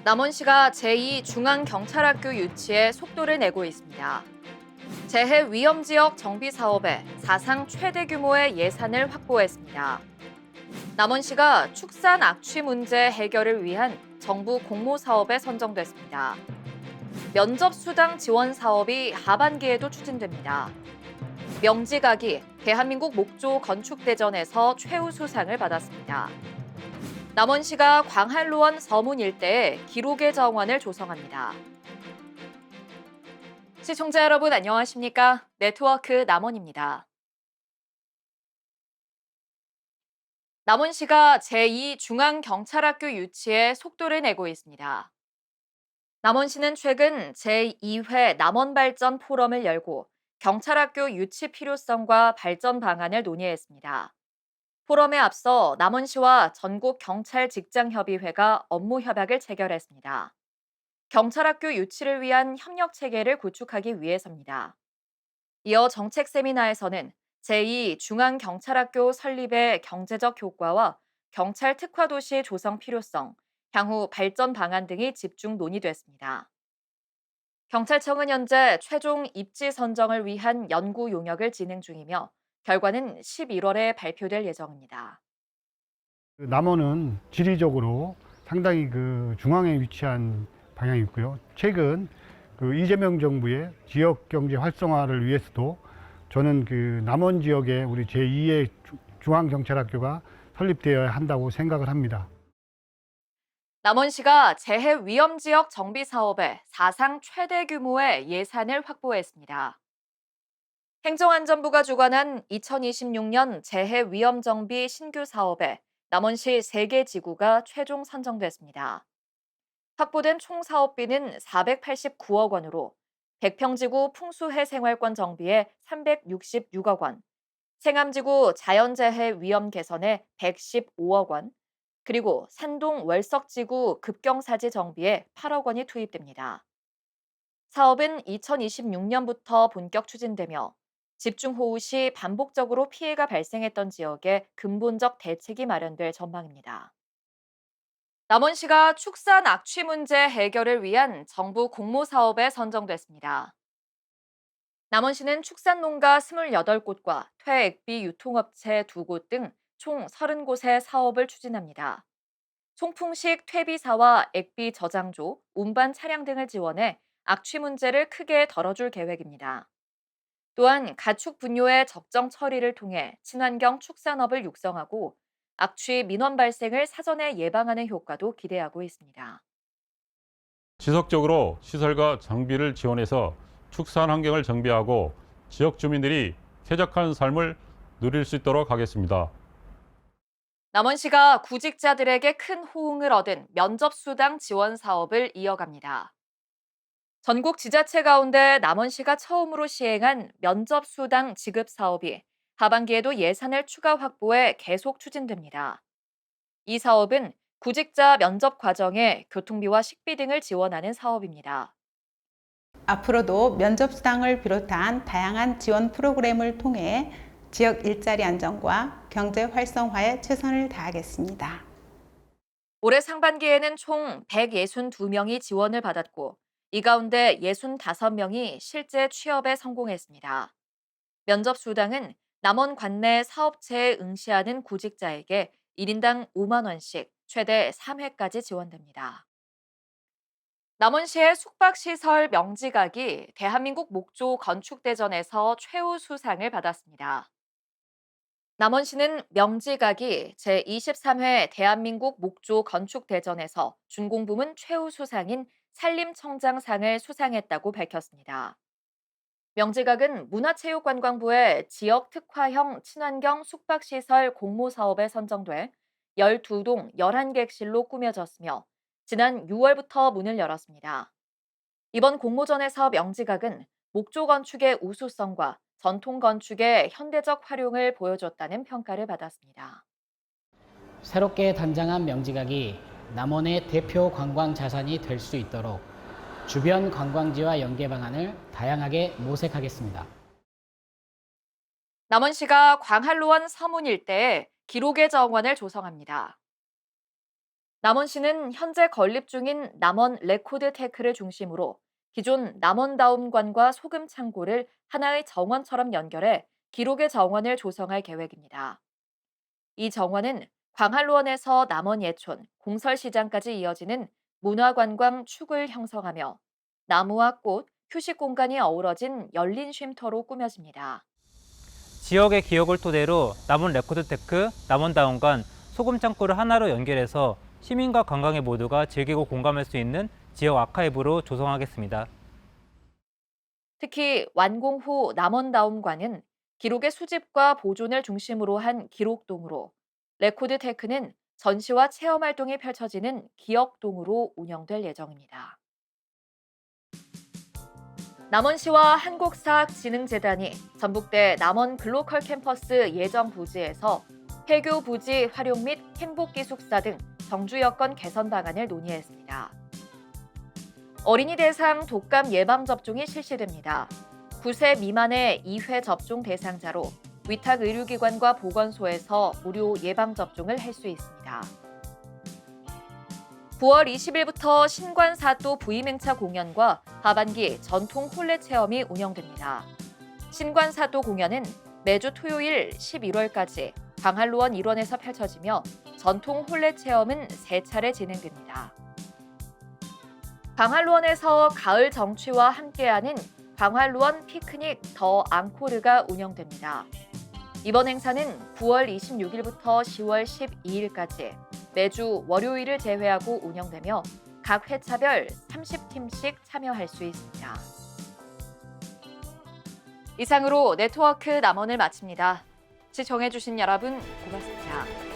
남원시가 제2중앙경찰학교 유치에 속도를 내고 있습니다. 재해 위험 지역 정비 사업에 사상 최대 규모의 예산을 확보했습니다. 남원시가 축산 악취 문제 해결을 위한 정부 공모 사업에 선정됐습니다. 면접 수당 지원 사업이 하반기에도 추진됩니다. 명지각이 대한민국 목조 건축대전에서 최우수상을 받았습니다. 남원시가 광한로원 서문 일대에 기록의 정원을 조성합니다. 시청자 여러분 안녕하십니까? 네트워크 남원입니다. 남원시가 제2중앙경찰학교 유치에 속도를 내고 있습니다. 남원시는 최근 제2회 남원발전 포럼을 열고 경찰학교 유치 필요성과 발전 방안을 논의했습니다. 포럼에 앞서 남원시와 전국경찰직장협의회가 업무 협약을 체결했습니다. 경찰학교 유치를 위한 협력 체계를 구축하기 위해서입니다. 이어 정책 세미나에서는 제2중앙경찰학교 설립의 경제적 효과와 경찰 특화도시 조성 필요성, 향후 발전 방안 등이 집중 논의됐습니다. 경찰청은 현재 최종 입지 선정을 위한 연구 용역을 진행 중이며 결과는 11월에 발표될 예정입니다. 남원은 지리적으로 상당히 중앙에 위치한 방향이 있고요. 최근 이재명 정부의 지역 경제 활성화를 위해서도 저는 남원 지역에 우리 제2의 중앙경찰학교가 설립되어야 한다고 생각을 합니다. 남원시가 재해 위험 지역 정비 사업에 사상 최대 규모의 예산을 확보했습니다. 행정안전부가 주관한 2026년 재해 위험 정비 신규 사업에 남원시 3개 지구가 최종 선정됐습니다. 확보된 총 사업비는 489억 원으로 100평지구 풍수해 생활권 정비에 366억 원, 생암지구 자연재해 위험 개선에 115억 원, 그리고 산동 월석지구 급경사지 정비에 8억 원이 투입됩니다. 사업은 2026년부터 본격 추진되며 집중호우 시 반복적으로 피해가 발생했던 지역에 근본적 대책이 마련될 전망입니다. 남원시가 축산 악취 문제 해결을 위한 정부 공모 사업에 선정됐습니다. 남원시는 축산농가 28곳과 퇴액비 유통업체 2곳 등 총 30곳의 사업을 추진합니다. 송풍식 퇴비사와 액비 저장조, 운반 차량 등을 지원해 악취 문제를 크게 덜어줄 계획입니다. 또한 가축 분뇨의 적정 처리를 통해 친환경 축산업을 육성하고 악취 민원 발생을 사전에 예방하는 효과도 기대하고 있습니다. 지속적으로 시설과 장비를 지원해서 축산 환경을 정비하고 지역 주민들이 쾌적한 삶을 누릴 수 있도록 하겠습니다. 남원시가 구직자들에게 큰 호응을 얻은 면접수당 지원 사업을 이어갑니다. 전국 지자체 가운데 남원시가 처음으로 시행한 면접수당 지급 사업이 하반기에도 예산을 추가 확보해 계속 추진됩니다. 이 사업은 구직자 면접 과정에 교통비와 식비 등을 지원하는 사업입니다. 앞으로도 면접수당을 비롯한 다양한 지원 프로그램을 통해 지역 일자리 안정과 경제 활성화에 최선을 다하겠습니다. 올해 상반기에는 총 162명이 지원을 받았고 이 가운데 65명이 실제 취업에 성공했습니다. 면접 수당은 남원 관내 사업체에 응시하는 구직자에게 1인당 5만 원씩 최대 3회까지 지원됩니다. 남원시의 숙박시설 명지각이 대한민국 목조 건축대전에서 최우수상을 받았습니다. 남원시는 명지각이 제23회 대한민국 목조 건축대전에서 준공부문 최우수상인 산림청장상을 수상했다고 밝혔습니다. 명지각은 문화체육관광부의 지역 특화형 친환경 숙박시설 공모사업에 선정돼 12동 11객실로 꾸며졌으며 지난 6월부터 문을 열었습니다. 이번 공모전에서 명지각은 목조 건축의 우수성과 전통 건축의 현대적 활용을 보여줬다는 평가를 받았습니다. 새롭게 단장한 명지각이 남원의 대표 관광 자산이 될 수 있도록 주변 관광지와 연계 방안을 다양하게 모색하겠습니다. 남원시가 광한로원 서문 일대에 기록의 정원을 조성합니다. 남원시는 현재 건립 중인 남원 레코드테크를 중심으로 기존 남원다움관과 소금창고를 하나의 정원처럼 연결해 기록의 정원을 조성할 계획입니다. 이 정원은 광활루원에서 남원 예촌, 공설시장까지 이어지는 문화관광 축을 형성하며 나무와 꽃, 휴식 공간이 어우러진 열린 쉼터로 꾸며집니다. 지역의 기억을 토대로 남원 레코드테크, 남원다운관, 소금창고를 하나로 연결해서 시민과 관광객 모두가 즐기고 공감할 수 있는 지역 아카이브로 조성하겠습니다. 특히 완공 후 남원다움관은 기록의 수집과 보존을 중심으로 한 기록동으로, 레코드테크는 전시와 체험 활동이 펼쳐지는 기억동으로 운영될 예정입니다. 남원시와 한국사학진흥재단이 전북대 남원 글로컬 캠퍼스 예정 부지에서 폐교 부지 활용 및 행복기숙사 등 정주 여건 개선 방안을 논의했습니다. 어린이 대상 독감 예방 접종이 실시됩니다. 9세 미만의 2회 접종 대상자로 위탁 의료기관과 보건소에서 무료 예방 접종을 할 수 있습니다. 9월 20일부터 신관사또 부임행차 공연과 하반기 전통 홀레 체험이 운영됩니다. 신관사또 공연은 매주 토요일 11월까지 광활루원 일원에서 펼쳐지며 전통 홀레 체험은 3차례 진행됩니다. 광활루원에서 가을 정취와 함께하는 광활루원 피크닉 더 앙코르가 운영됩니다. 이번 행사는 9월 26일부터 10월 12일까지 매주 월요일을 제외하고 운영되며 각 회차별 30팀씩 참여할 수 있습니다. 이상으로 네트워크 남원을 마칩니다. 시청해주신 여러분 고맙습니다.